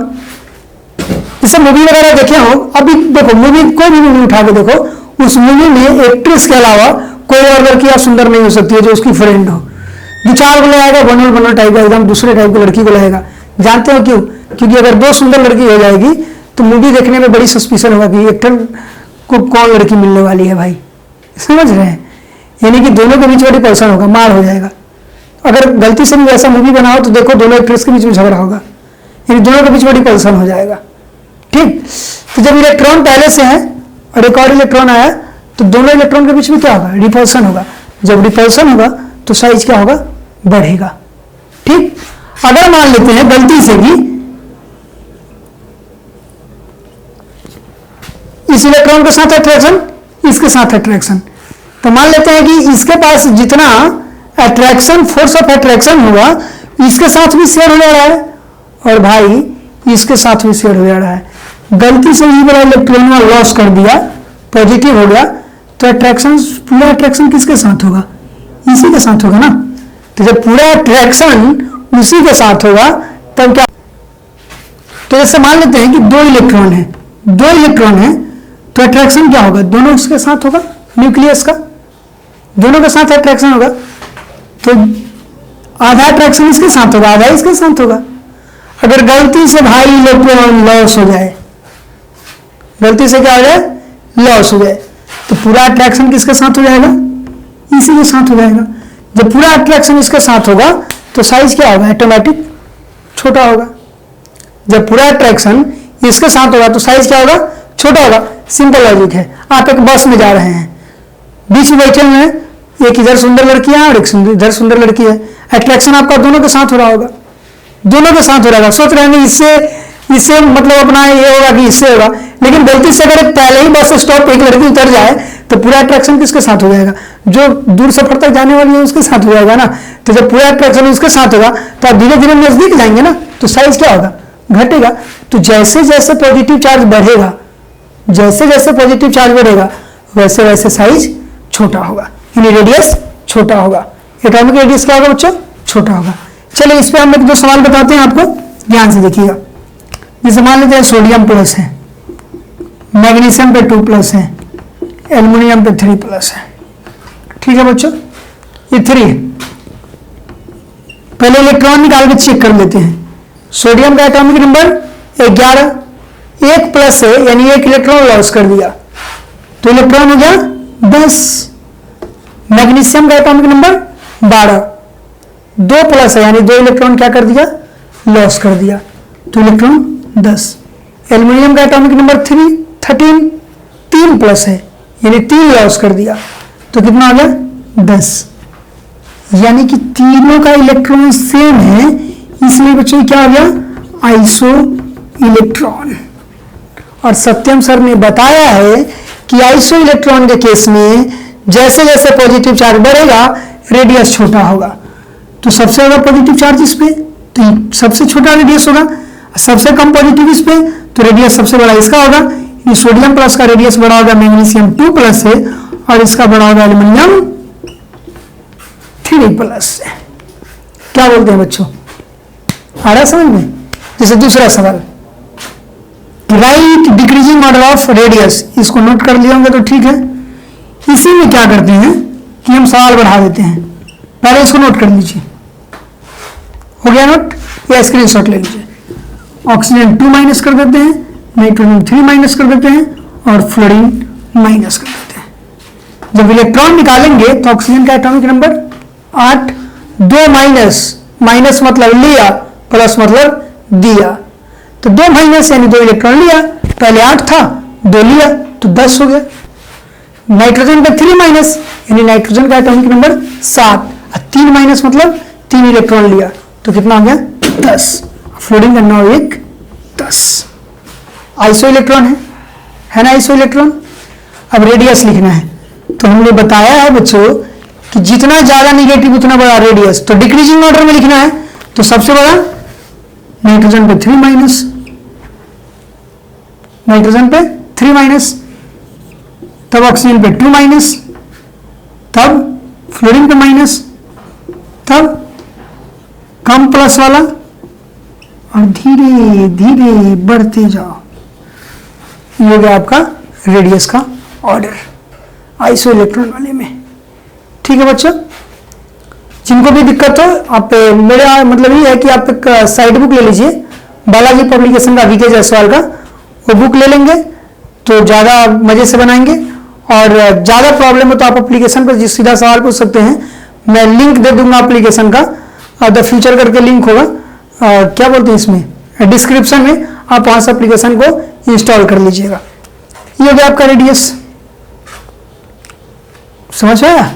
जैसे मूवी वगैरह देखे हो, अभी देखो मूवी, कोई भी मूवी उठा के देखो, उस मूवी में एक्ट्रेस के अलावा कोई और लड़की आप सुंदर नहीं हो सकती है जो उसकी फ्रेंड हो। दो चार को लाएगा, बनल बनल टाइप का एकदम दूसरे टाइप की लड़की को लाएगा। जानते हो क्यों? क्योंकि अगर दो सुंदर लड़की हो जाएगी तो मूवी देखने में बड़ी सस्पिशन होगा कि एक्टर को कौन लड़की मिलने वाली है भाई। समझ रहे हैं? यानी कि दोनों के बीच बड़ी पर्सन होगा, मार हो जाएगा। अगर गलती से भी वैसा मूवी बनाओ तो देखो दोनों एक्ट्रेस के बीच में झगड़ा होगा, यानी दोनों के बीच बड़ी पर्सन हो जाएगा। ठीक, तो जब इलेक्ट्रॉन पहले से है और एक और इलेक्ट्रॉन आया तो दोनों इलेक्ट्रॉन के बीच में क्या होगा? रिपल्सन होगा। जब रिपल्सन होगा तो साइज क्या होगा? बढ़ेगा। ठीक, अगर मान लेते हैं गलती से भी इस इलेक्ट्रॉन के साथ अट्रैक्शन, इसके साथ अट्रैक्शन, तो मान लेते हैं कि इसके पास जितना अट्रैक्शन, फोर्स ऑफ अट्रैक्शन होगा इसके साथ भी शेयर हो जा रहा है, और भाई इसके साथ भी शेयर हो जा रहा है। गलती से ये वाला इलेक्ट्रॉन लॉस कर दिया, पॉजिटिव हो गया, तो अट्रैक्शन, पूरा अट्रैक्शन किसके साथ होगा? इसी के साथ होगा ना। तो जब पूरा अट्रैक्शन उसी के साथ होगा तब क्या? तो जैसे मान लेते हैं कि दो इलेक्ट्रॉन है तो अट्रैक्शन क्या होगा? दोनों उसके साथ होगा, न्यूक्लियस का दोनों के साथ अट्रैक्शन होगा। तो आधा अट्रैक्शन इसके साथ होगा, आधा इसके साथ होगा। अगर गलती से भाई इलेक्ट्रॉन लॉस हो जाए, गलती से क्या हो जाए? लॉस हो जाए, तो पूरा अट्रैक्शन किसके साथ हो जाएगा? इसी के साथ हो जाएगा। जब पूरा अट्रैक्शन इसके साथ होगा तो साइज क्या होगा? ऑटोमेटिक छोटा होगा। जब पूरा अट्रैक्शन इसके साथ होगा तो साइज क्या होगा? छोटा होगा। सिंपल लॉजिक है। आप एक बस में जा रहे हैं, बीच में बैठे हुए हैं, एक इधर सुंदर लड़की है और एक इधर सुंदर लड़की है। अट्रैक्शन आपका दोनों के साथ हो रहा होगा, दोनों के साथ हो रहा होगा। सोच रहे हैं इससे मतलब अपना ये होगा कि इससे होगा, लेकिन गलती से अगर पहले ही बस स्टॉप एक लड़की उतर जाए तो पूरा अट्रैक्शन किसके साथ हो जाएगा? जो दूर सफर तक जाने वाली है उसके साथ हो जाएगा ना। तो जब पूरा अट्रैक्शन उसके साथ होगा तो आप धीरे धीरे नजदीक जाएंगे ना, तो साइज क्या होगा? घटेगा। तो जैसे जैसे पॉजिटिव चार्ज बढ़ेगा, जैसे जैसे पॉजिटिव चार्ज बढ़ेगा वैसे वैसे साइज छोटा होगा, यानी रेडियस छोटा होगा। एटॉमिक रेडियस क्या होगा बच्चों? छोटा होगा। चलिए इस पे हम एक दो सवाल बताते हैं आपको, ध्यान से देखिएगा। जैसे मान लीजिए सोडियम प्लस है, मैग्नीशियम पे 2+ है, एल्युमिनियम पे 3+ है। ठीक है बच्चों, ये 3 है। पहले इलेक्ट्रॉन निकाल के चेक कर लेते हैं। सोडियम का एटॉमिक नंबर 11, 1+ है यानी एक इलेक्ट्रॉन लॉस कर दिया तो इलेक्ट्रॉन हो गया 10। मैग्नीशियम का एटॉमिक नंबर 12, 2+ है यानी 2 इलेक्ट्रॉन क्या कर दिया? लॉस कर दिया तो इलेक्ट्रॉन 10। एल्युमिनियम का एटॉमिक नंबर 13, 3+ है यानी 3 लॉस कर दिया तो कितना हो गया? 10। यानी कि तीनों का इलेक्ट्रॉन सेम है, इसलिए बच्चों क्या हो गया? Iso electron. और सत्यम सर ने बताया है कि आइसो इलेक्ट्रॉन के केस में जैसे जैसे पॉजिटिव चार्ज बढ़ेगा रेडियस छोटा होगा। तो सबसे ज्यादा पॉजिटिव चार्ज इस पे, तो ये सबसे छोटा रेडियस होगा। सबसे कम पॉजिटिव इस पे, तो रेडियस सबसे बड़ा इसका होगा। ये सोडियम प्लस का रेडियस बड़ा होगा मैग्नीशियम 2 प्लस से, और इसका बड़ा होगा एल्यूमिनियम 3 प्लस से। क्या बोलते हैं बच्चों, आ रहा है समझ में? जैसे दूसरा सवाल, right decreasing order of radius, इसको नोट कर लिया होंगे तो ठीक है। इसी में क्या करते हैं कि हम सवाल बढ़ा देते हैं, पहले इसको नोट कर लीजिए। हो गया नोट, या स्क्रीनशॉट ले लीजिए। ऑक्सीजन 2 माइनस कर देते हैं, नाइट्रोजन 3 माइनस कर देते हैं, और फ्लोरीन माइनस कर देते हैं। जब इलेक्ट्रॉन निकालेंगे तो ऑक्सीजन का एटॉमिक नंबर 8, 2 माइनस, माइनस मतलब लिया, प्लस मतलब दिया, तो 2 माइनस यानी 2 इलेक्ट्रॉन लिया। पहले 8 था, 2 लिया तो 10 हो गया। नाइट्रोजन पे 3 माइनस यानी नाइट्रोजन का एटॉमिक नंबर 7, 3 माइनस मतलब 3 इलेक्ट्रॉन लिया तो कितना हो गया 10। फ्लोरीन का 9 1 10। आइसो इलेक्ट्रॉन है ना आइसो इलेक्ट्रॉन। अब रेडियस लिखना है, तो हमने बताया है बच्चों कि जितना ज्यादा निगेटिव उतना बड़ा रेडियस, तो डिक्रीजिंग ऑर्डर में लिखना है। तो सबसे बड़ा नाइट्रोजन पे 3 माइनस, नाइट्रोजन पे 3 माइनस, तब ऑक्सीजन पे 2 माइनस, तब फ्लोरीन पे माइनस, तब कम प्लस वाला, और धीरे धीरे बढ़ते जाओ। ये हो गया आपका रेडियस का ऑर्डर आइसो इलेक्ट्रॉन वाले में। ठीक है बच्चों, जिनको भी दिक्कत हो आप, मेरा मतलब ये है कि आप एक साइड बुक ले लीजिए, बालाजी पब्लिकेशन का वीके जायसवाल का, वो बुक ले लेंगे तो ज़्यादा मज़े से बनाएंगे। और ज़्यादा प्रॉब्लम हो तो आप एप्लीकेशन पर सीधा सवाल पूछ सकते हैं, मैं लिंक दे दूंगा एप्लीकेशन का, द फ्यूचर करके लिंक होगा, क्या बोलते हैं इसमें, डिस्क्रिप्शन में, आप वहाँ से एप्लीकेशन को इंस्टॉल कर लीजिएगा। ये हो गया आपका रेडियस, समझ आया।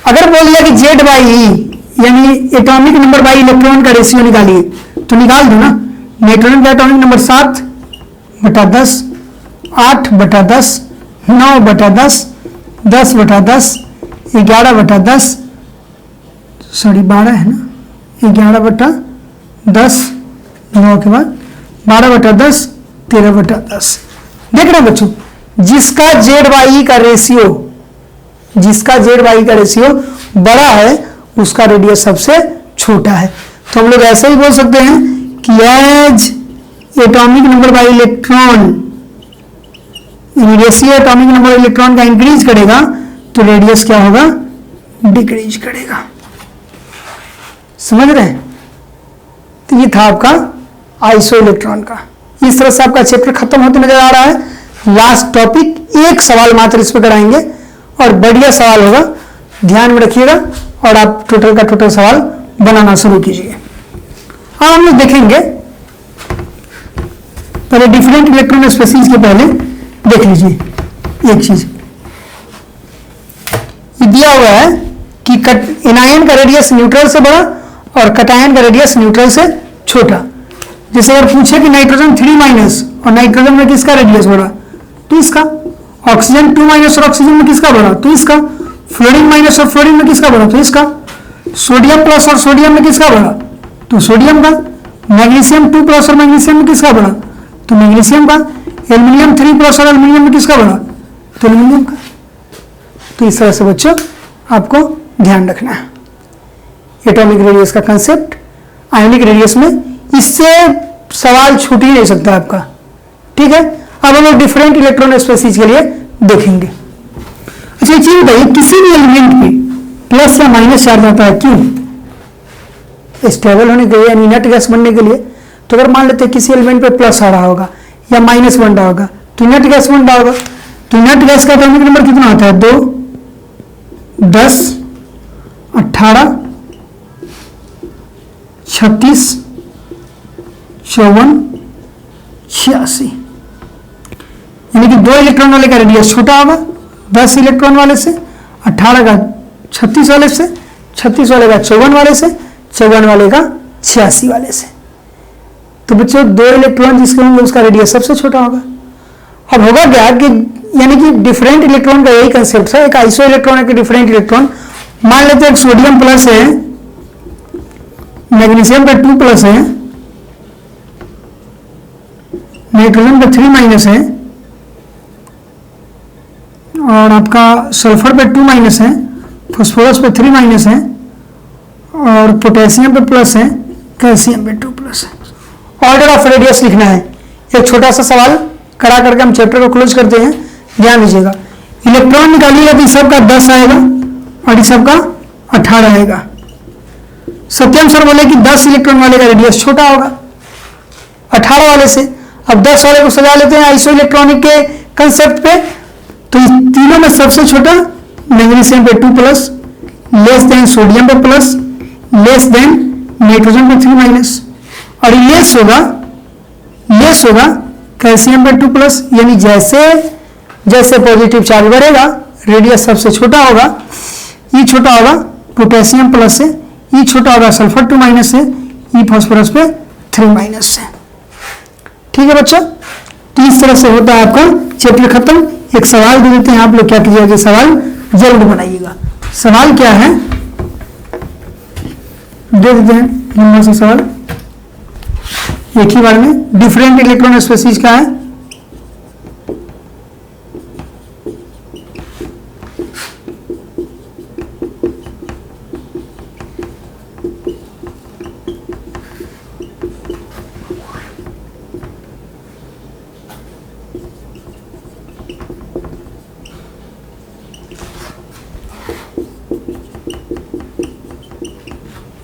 अगर बोल दिया कि जेड बाई ई यानी एटॉमिक नंबर बाई इलेक्ट्रॉन का रेशियो निकालिए, तो निकाल दो ना। नाइट्रोजन का एटॉमिक नंबर 7/10, 8/10, 9/10, 10/10, 11/10, सॉरी 12 है ना, 11/10, 9 के बाद 12/10, 13/10। देख रहे बच्चों, जिसका जेड बाई का रेशियो, जिसका जेड बाई का रेशियो बड़ा है उसका रेडियस सबसे छोटा है। तो हम लोग ऐसे ही बोल सकते हैं कि as atomic number by electron, ratio atomic number electron का इंक्रीज करेगा तो रेडियस क्या होगा, डिक्रीज करेगा। समझ रहे हैं। तो ये था आपका आइसो इलेक्ट्रॉन का। इस तरह से आपका चैप्टर खत्म होते नजर आ रहा है। लास्ट टॉपिक एक सवाल मात्र इस पर कराएंगे और बढ़िया सवाल होगा, ध्यान में रखिएगा और आप टोटल का टोटल सवाल बनाना शुरू कीजिए। अब हम लोग देखेंगे, पहले डिफरेंट इलेक्ट्रॉन स्पेसीज के पहले देख लीजिए एक चीज, ये दिया हुआ है कि एनायन का रेडियस न्यूट्रल से बड़ा और कटायन का रेडियस न्यूट्रल से छोटा। जैसे अगर पूछे कि नाइट्रोजन 3 माइनस और नाइट्रोजन में किसका रेडियस बड़ा, तो इसका। ऑक्सीजन 2 माइनस और ऑक्सीजन में किसका बड़ा, तो इसका। फ्लोरीन माइनस और फ्लोरीन में किसका बड़ा, तो इसका। सोडियम प्लस और सोडियम में किसका बड़ा, तो सोडियम का। मैग्नीशियम 2 प्लस और मैग्नीशियम में किसका बड़ा, तो मैग्नीशियम का। एल्यूमिनियम 3 प्लस और एल्यूमिनियम में किसका बड़ा, तो एल्यूमिनियम का। तो इस तरह से बच्चों आपको ध्यान रखना है एटॉमिक रेडियस का कंसेप्ट। आयनिक रेडियस में इससे सवाल छूट ही नहीं सकता आपका। ठीक है, अब हम लोग डिफरेंट इलेक्ट्रॉन स्पेसीज के लिए देखेंगे। अच्छा एक चीज बताइए, किसी भी एलिमेंट पे प्लस या माइनस चार्ज आता है, क्यों? स्टेबल होने के लिए यानी नट गैस बनने के लिए। तो अगर मान लेते हैं किसी एलिमेंट पे प्लस आ रहा होगा या माइनस बन रहा होगा तो नट गैस बन रहा होगा। तो नट गैस का एटॉमिक नंबर कितना होता है, 2, 10, 18, 36, 54, 86। यानी कि 2 इलेक्ट्रॉन वाले का रेडियस छोटा होगा 10 इलेक्ट्रॉन वाले से, 18 का 36 वाले से, 36 वाले का 54 वाले से, 54 वाले का 86 वाले से। तो बच्चों 2 इलेक्ट्रॉन जिसके होंगे उसका रेडियस सबसे छोटा होगा। अब होगा क्या कि यानी कि डिफरेंट इलेक्ट्रॉन का यही कंसेप्ट है, एक आइसो इलेक्ट्रॉन है कि डिफरेंट इलेक्ट्रॉन। मान लेते हैं सोडियम प्लस है मैग्नीशियम पे 2 प्लस है, नाइट्रोजन पे 3 माइनस है, और आपका सल्फर पे 2 माइनस है, फास्फोरस पे 3 माइनस है, और पोटेशियम पे प्लस है, कैल्शियम पे 2 प्लस है। ऑर्डर ऑफ रेडियस लिखना है। एक छोटा सा सवाल करा करके हम चैप्टर को क्लोज करते हैं, ध्यान दीजिएगा। इलेक्ट्रॉन निकालिएगा तो इस सबका 10 आएगा और इस सबका 18 आएगा। सत्यम सर बोले कि 10 इलेक्ट्रॉन वाले का रेडियस छोटा होगा 18 वाले से। अब 10 वाले को सजा लेते हैं आइसो इलेक्ट्रॉनिक के कंसेप्ट पे। तो इस तीनों में सबसे छोटा मैग्नीशियम पे 2 प्लस, लेस देन सोडियम पे प्लस, लेस देन नाइट्रोजन पे 3 माइनस, और लेस होगा कैल्शियम पे 2 प्लस। यानी जैसे जैसे पॉजिटिव चार्ज बढ़ेगा रेडियस सबसे छोटा होगा। ई छोटा होगा पोटेशियम प्लस से, ई छोटा होगा सल्फर 2 माइनस से, ई फास्फोरस पे 3 माइनस से। ठीक है बच्चों, तो इस तरह से होता है आपका चैप्टर खत्म। एक सवाल दे देते हैं, आप लोग क्या कीजिएगा, सवाल जरूर बनाइएगा। सवाल क्या है दे देते हैं नंबर से सवाल एक ही बार में। डिफरेंट इलेक्ट्रॉन स्पेसीज का है।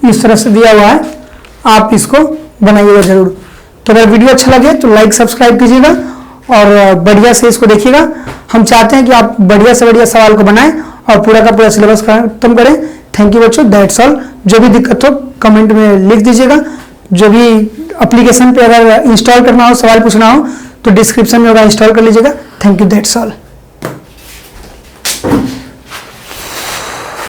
इस तरह से दिया हुआ है, आप इसको बनाइएगा जरूर। तो अगर वीडियो अच्छा लगे तो लाइक सब्सक्राइब कीजिएगा और बढ़िया से इसको देखिएगा। हम चाहते हैं कि आप बढ़िया से बढ़िया सवाल को बनाएं और पूरा का पूरा सिलेबस खत्म करें। थैंक यू बच्चों, दैट्स ऑल। जो भी दिक्कत हो कमेंट में लिख दीजिएगा। जो भी एप्लीकेशन पे अगर इंस्टॉल करना हो, सवाल पूछना हो तो डिस्क्रिप्शन में होगा, इंस्टॉल कर लीजिएगा। Thank you, that's all.